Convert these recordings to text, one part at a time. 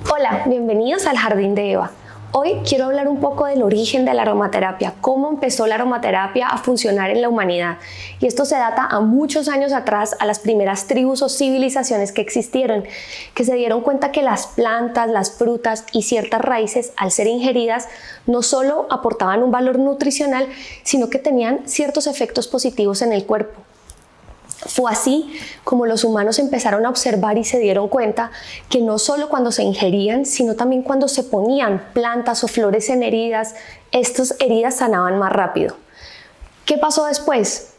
Hola, bienvenidos al Jardín de Eva. Hoy quiero hablar un poco del origen de la aromaterapia, cómo empezó la aromaterapia a funcionar en la humanidad. Y esto se data a muchos años atrás, a las primeras tribus o civilizaciones que existieron, que se dieron cuenta que las plantas, las frutas y ciertas raíces, al ser ingeridas, no solo aportaban un valor nutricional, sino que tenían ciertos efectos positivos en el cuerpo. Fue así como los humanos empezaron a observar y se dieron cuenta que no solo cuando se ingerían, sino también cuando se ponían plantas o flores en heridas, estas heridas sanaban más rápido. ¿Qué pasó después?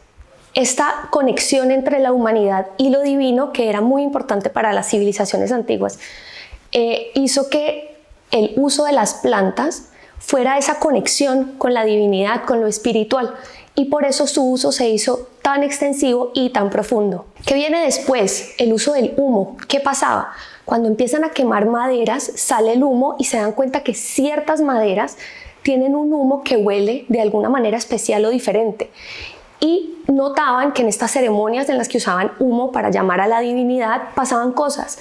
Esta conexión entre la humanidad y lo divino, que era muy importante para las civilizaciones antiguas, hizo que el uso de las plantas fuera esa conexión con la divinidad, con lo espiritual, y por eso su uso se hizo tan extensivo y tan profundo. ¿Qué viene después? El uso del humo. ¿Qué pasaba? Cuando empiezan a quemar maderas, sale el humo y se dan cuenta que ciertas maderas tienen un humo que huele de alguna manera especial o diferente. Y notaban que en estas ceremonias en las que usaban humo para llamar a la divinidad pasaban cosas.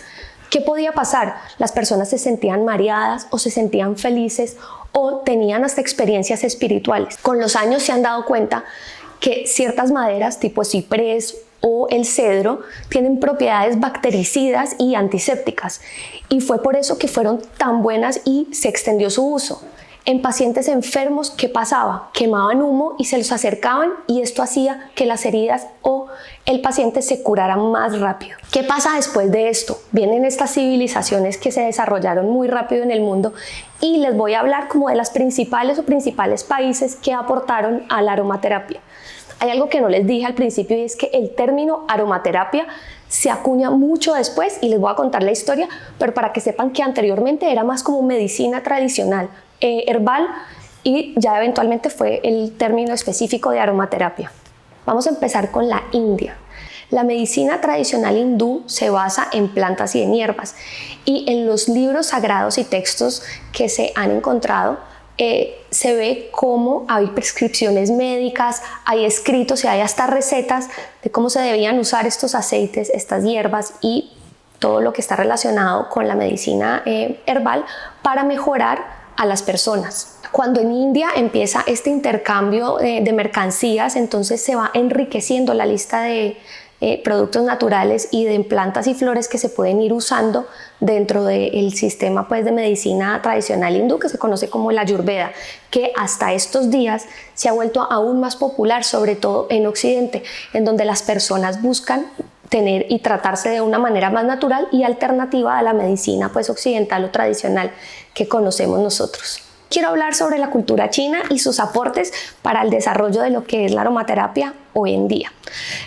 ¿Qué podía pasar? Las personas se sentían mareadas o se sentían felices o tenían hasta experiencias espirituales. Con los años se han dado cuenta que ciertas maderas tipo ciprés o el cedro tienen propiedades bactericidas y antisépticas, y fue por eso que fueron tan buenas y se extendió su uso. En pacientes enfermos, ¿qué pasaba? Quemaban humo y se los acercaban, y esto hacía que las heridas o el paciente se curara más rápido. ¿Qué pasa después de esto? Vienen estas civilizaciones que se desarrollaron muy rápido en el mundo, y les voy a hablar como de las principales países que aportaron a la aromaterapia. Hay algo que no les dije al principio, y es que el término aromaterapia se acuña mucho después, y les voy a contar la historia, pero para que sepan que anteriormente era más como medicina tradicional, herbal, y ya eventualmente fue el término específico de aromaterapia. Vamos a empezar con la India. La medicina tradicional hindú se basa en plantas y en hierbas, y en los libros sagrados y textos que se han encontrado se ve cómo hay prescripciones médicas, hay escritos y hay hasta recetas de cómo se debían usar estos aceites, estas hierbas y todo lo que está relacionado con la medicina herbal para mejorar a las personas. Cuando en India empieza este intercambio de mercancías, entonces se va enriqueciendo la lista de productos naturales y de plantas y flores que se pueden ir usando dentro del sistema de medicina tradicional hindú, que se conoce como la Ayurveda, que hasta estos días se ha vuelto aún más popular, sobre todo en Occidente, en donde las personas buscan tener y tratarse de una manera más natural y alternativa a la medicina occidental o tradicional que conocemos nosotros. Quiero hablar sobre la cultura china y sus aportes para el desarrollo de lo que es la aromaterapia hoy en día.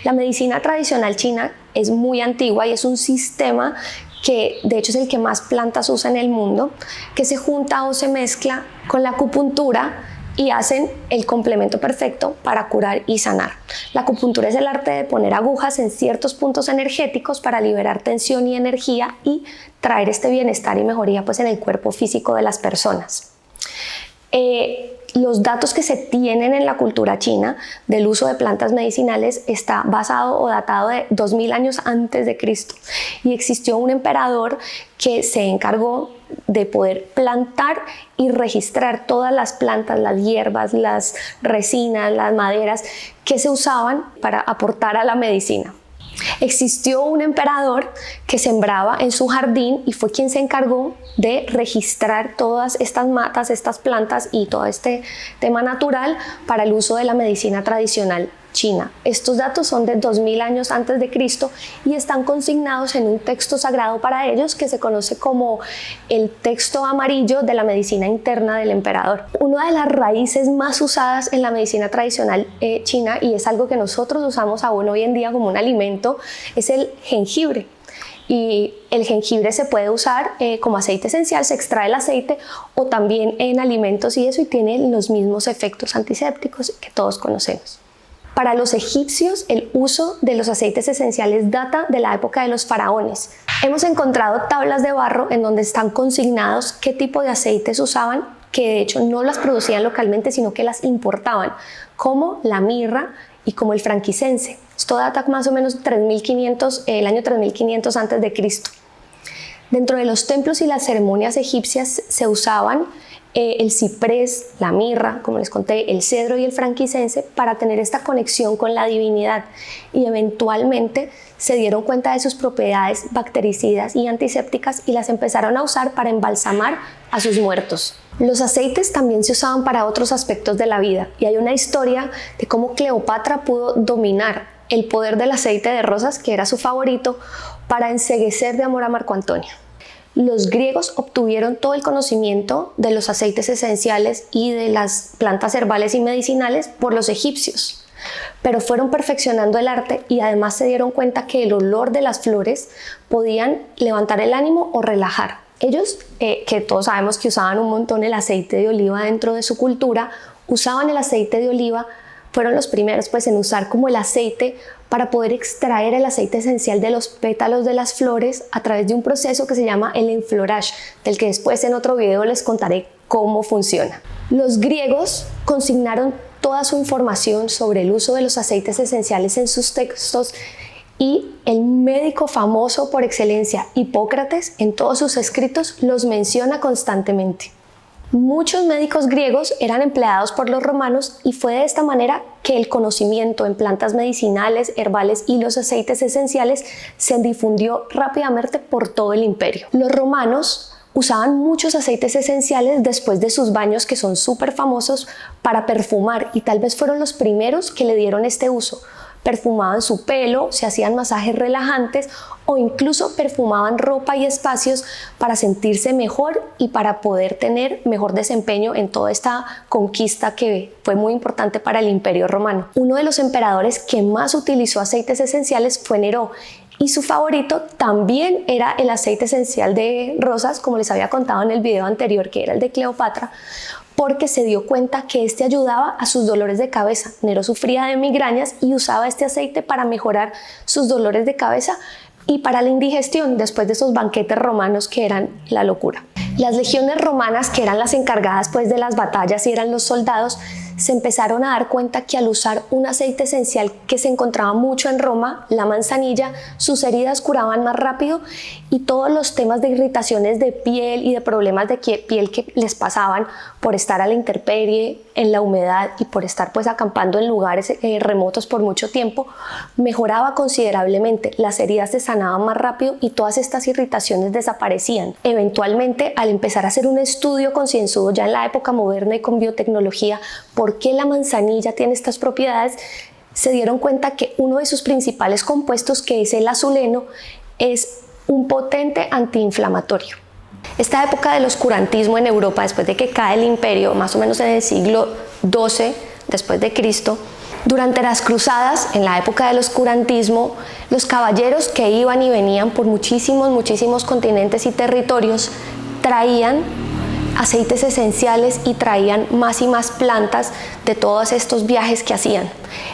La medicina tradicional china es muy antigua y es un sistema que de hecho es el que más plantas usa en el mundo, que se junta o se mezcla con la acupuntura y hacen el complemento perfecto para curar y sanar. La acupuntura es el arte de poner agujas en ciertos puntos energéticos para liberar tensión y energía y traer este bienestar y mejoría en el cuerpo físico de las personas. Los datos que se tienen en la cultura china del uso de plantas medicinales está basado o datado de 2000 años antes de Cristo, y existió un emperador que se encargó de poder plantar y registrar todas las plantas, las hierbas, las resinas, las maderas que se usaban para aportar a la medicina. Existió un emperador que sembraba en su jardín y fue quien se encargó de registrar todas estas matas, estas plantas y todo este tema natural para el uso de la medicina tradicional china. Estos datos son de 2000 años antes de Cristo y están consignados en un texto sagrado para ellos que se conoce como el texto amarillo de la medicina interna del emperador. Una de las raíces más usadas en la medicina tradicional china, y es algo que nosotros usamos aún hoy en día como un alimento, es el jengibre. Y el jengibre se puede usar como aceite esencial, se extrae el aceite, o también en alimentos y eso, y tiene los mismos efectos antisépticos que todos conocemos. Para los egipcios, el uso de los aceites esenciales data de la época de los faraones. Hemos encontrado tablas de barro en donde están consignados qué tipo de aceites usaban, que de hecho no las producían localmente, sino que las importaban, como la mirra y como el frankincense. Esto data más o menos el año 3500 antes de Cristo. Dentro de los templos y las ceremonias egipcias se usaban el ciprés, la mirra, como les conté, el cedro y el frankincense para tener esta conexión con la divinidad, y eventualmente se dieron cuenta de sus propiedades bactericidas y antisépticas y las empezaron a usar para embalsamar a sus muertos. Los aceites también se usaban para otros aspectos de la vida, y hay una historia de cómo Cleopatra pudo dominar el poder del aceite de rosas, que era su favorito, para enceguecer de amor a Marco Antonio. Los griegos obtuvieron todo el conocimiento de los aceites esenciales y de las plantas herbales y medicinales por los egipcios, pero fueron perfeccionando el arte y además se dieron cuenta que el olor de las flores podían levantar el ánimo o relajar. Ellos, que todos sabemos que usaban un montón el aceite de oliva dentro de su cultura, usaban el aceite de oliva, fueron los primeros pues en usar como el aceite para poder extraer el aceite esencial de los pétalos de las flores a través de un proceso que se llama el enflorage, del que después en otro video les contaré cómo funciona. Los griegos consignaron toda su información sobre el uso de los aceites esenciales en sus textos, y el médico famoso por excelencia, Hipócrates, en todos sus escritos los menciona constantemente. Muchos médicos griegos eran empleados por los romanos y fue de esta manera que el conocimiento en plantas medicinales, herbales y los aceites esenciales se difundió rápidamente por todo el imperio. Los romanos usaban muchos aceites esenciales después de sus baños, que son súper famosos, para perfumar, y tal vez fueron los primeros que le dieron este uso. Perfumaban su pelo, se hacían masajes relajantes o incluso perfumaban ropa y espacios para sentirse mejor y para poder tener mejor desempeño en toda esta conquista que fue muy importante para el Imperio Romano. Uno de los emperadores que más utilizó aceites esenciales fue Nerón, y su favorito también era el aceite esencial de rosas, como les había contado en el video anterior, que era el de Cleopatra, porque se dio cuenta que este ayudaba a sus dolores de cabeza. Nerón sufría de migrañas y usaba este aceite para mejorar sus dolores de cabeza y para la indigestión después de esos banquetes romanos que eran la locura. Las legiones romanas, que eran las encargadas pues de las batallas y eran los soldados, se empezaron a dar cuenta que al usar un aceite esencial que se encontraba mucho en Roma, la manzanilla, sus heridas curaban más rápido, y todos los temas de irritaciones de piel y de problemas de piel que les pasaban por estar a la intemperie, en la humedad y por estar pues acampando en lugares remotos por mucho tiempo, mejoraba considerablemente. Las heridas se sanaban más rápido y todas estas irritaciones desaparecían. Eventualmente, al empezar a hacer un estudio concienzudo ya en la época moderna y con biotecnología, por qué la manzanilla tiene estas propiedades, se dieron cuenta que uno de sus principales compuestos, que es el azuleno, es un potente antiinflamatorio. Esta época del oscurantismo en Europa, después de que cae el imperio, más o menos en el siglo XII después de Cristo, durante las cruzadas, en la época del oscurantismo, los caballeros que iban y venían por muchísimos continentes y territorios traían aceites esenciales y traían más y más plantas de todos estos viajes que hacían.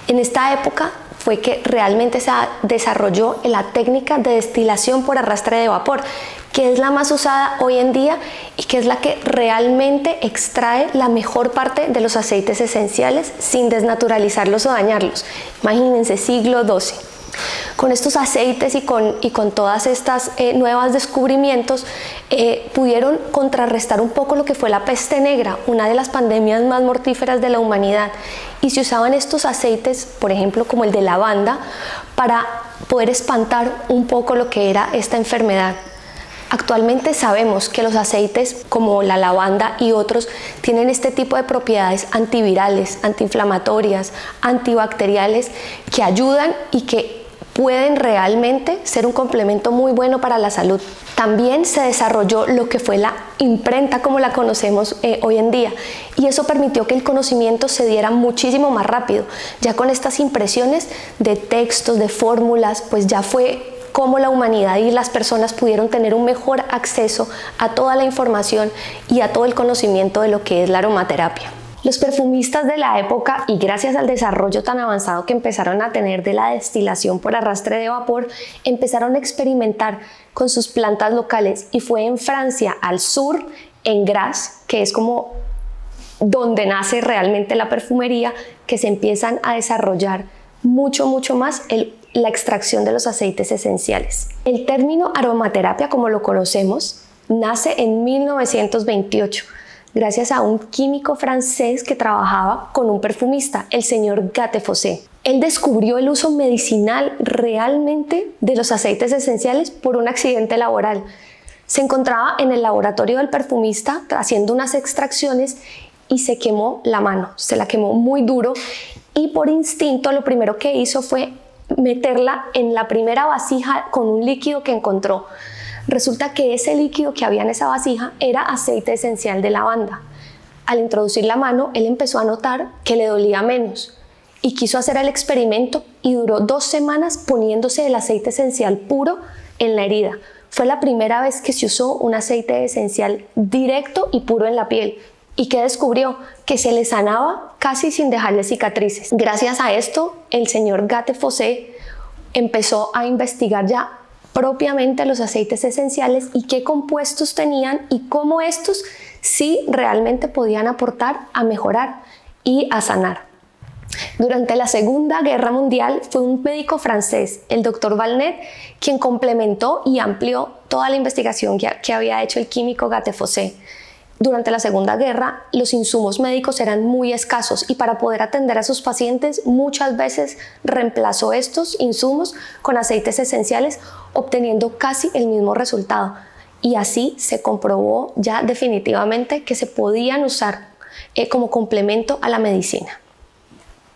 En esta época fue que realmente se desarrolló la técnica de destilación por arrastre de vapor, que es la más usada hoy en día y que es la que realmente extrae la mejor parte de los aceites esenciales sin desnaturalizarlos o dañarlos. Imagínense, siglo XII. Con estos aceites y con todas estas nuevos descubrimientos pudieron contrarrestar un poco lo que fue la peste negra, una de las pandemias más mortíferas de la humanidad, y se usaban estos aceites, por ejemplo como el de lavanda, para poder espantar un poco lo que era esta enfermedad. Actualmente sabemos que los aceites como la lavanda y otros tienen este tipo de propiedades antivirales, antiinflamatorias, antibacteriales, que ayudan y que pueden realmente ser un complemento muy bueno para la salud. También se desarrolló lo que fue la imprenta como la conocemos hoy en día, y eso permitió que el conocimiento se diera muchísimo más rápido. Ya con estas impresiones de textos, de fórmulas, pues ya fue cómo la humanidad y las personas pudieron tener un mejor acceso a toda la información y a todo el conocimiento de lo que es la aromaterapia. Los perfumistas de la época, y gracias al desarrollo tan avanzado que empezaron a tener de la destilación por arrastre de vapor, empezaron a experimentar con sus plantas locales, y fue en Francia, al sur, en Grasse, que es como donde nace realmente la perfumería, que se empiezan a desarrollar mucho más la extracción de los aceites esenciales. El término aromaterapia, como lo conocemos, nace en 1928, gracias a un químico francés que trabajaba con un perfumista, el señor Gattefossé. Él descubrió el uso medicinal realmente de los aceites esenciales por un accidente laboral. Se encontraba en el laboratorio del perfumista haciendo unas extracciones y se quemó la mano, se la quemó muy duro y por instinto lo primero que hizo fue meterla en la primera vasija con un líquido que encontró. Resulta que ese líquido que había en esa vasija era aceite esencial de lavanda. Al introducir la mano, él empezó a notar que le dolía menos y quiso hacer el experimento y duró 2 semanas poniéndose el aceite esencial puro en la herida. Fue la primera vez que se usó un aceite esencial directo y puro en la piel. ¿Y qué descubrió? Que se le sanaba casi sin dejarle cicatrices. Gracias a esto, el señor Gattefossé empezó a investigar ya propiamente los aceites esenciales y qué compuestos tenían y cómo estos sí realmente podían aportar a mejorar y a sanar. Durante la Segunda Guerra Mundial fue un médico francés, el Dr. Valnet, quien complementó y amplió toda la investigación que había hecho el químico Gattefossé. Durante la Segunda Guerra, los insumos médicos eran muy escasos y para poder atender a sus pacientes muchas veces reemplazó estos insumos con aceites esenciales, obteniendo casi el mismo resultado. Y así se comprobó ya definitivamente que se podían usar como complemento a la medicina.